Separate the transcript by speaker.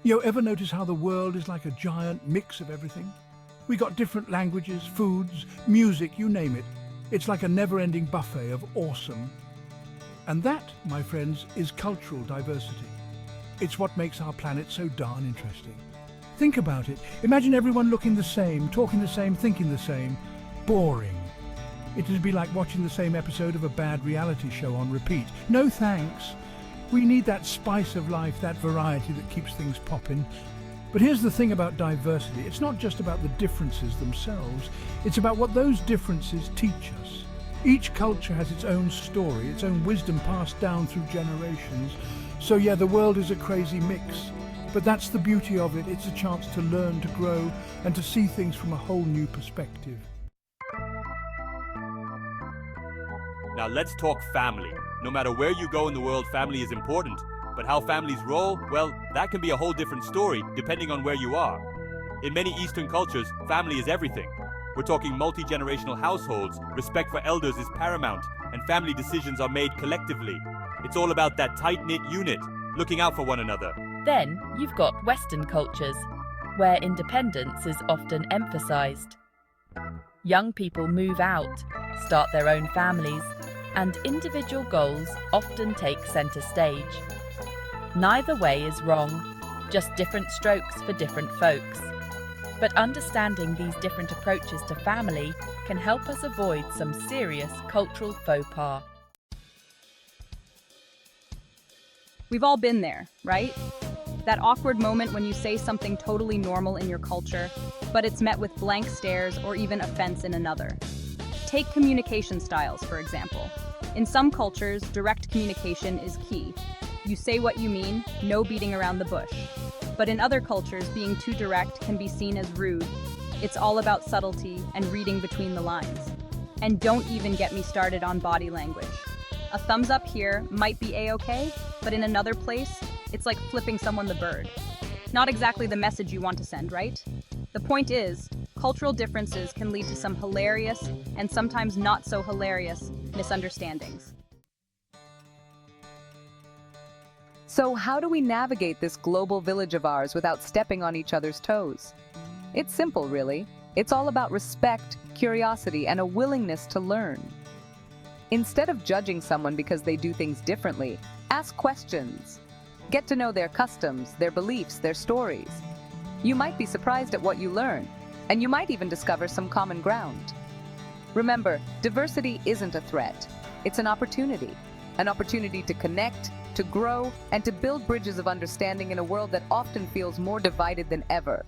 Speaker 1: Ever notice how the world is like a giant mix of everything? We got different languages, foods, music, you name it. It's like a never-ending buffet of awesome. And that, my friends, is cultural diversity. It's what makes our planet so darn interesting. Think about it. Imagine everyone looking the same, talking the same, thinking the same. Boring. It'd be like watching the same episode of a bad reality show on repeat. No thanks. We need that spice of life, that variety that keeps things popping. But here's the thing about diversity. It's not just about the differences themselves. It's about what those differences teach us. Each culture has its own story, its own wisdom passed down through generations. So yeah, the world is a crazy mix. But that's the beauty of it. It's a chance to learn, to grow, and to see things from a whole new perspective.
Speaker 2: Now let's talk family. No matter where you go in the world, family is important. But how families roll, well, that can be a whole different story depending on where you are. In many Eastern cultures, family is everything. We're talking multi-generational households, respect for elders is paramount, and family decisions are made collectively. It's all about that tight-knit unit, looking out for one another.
Speaker 3: Then you've got Western cultures, where independence is often emphasized. Young people move out, start their own families, and individual goals often take center stage. Neither way is wrong, just different strokes for different folks. But understanding these different approaches to family can help us avoid some serious cultural faux pas.
Speaker 4: We've all been there, right? That awkward moment when you say something totally normal in your culture, but it's met with blank stares or even offense in another. Take communication styles, for example. In some cultures, direct communication is key. You say what you mean, no beating around the bush. But in other cultures, being too direct can be seen as rude. It's all about subtlety and reading between the lines. And don't even get me started on body language. A thumbs up here might be a-okay, but in another place, it's like flipping someone the bird. Not exactly the message you want to send, right? The point is, cultural differences can lead to some hilarious and sometimes not so hilarious misunderstandings.
Speaker 5: So how do we navigate this global village of ours without stepping on each other's toes? It's simple, really. It's all about respect, curiosity, and a willingness to learn. Instead of judging someone because they do things differently, ask questions. Get to know their customs, their beliefs, their stories. You might be surprised at what you learn, and you might even discover some common ground. Remember, diversity isn't a threat. It's an opportunity to connect, to grow, and to build bridges of understanding in a world that often feels more divided than ever.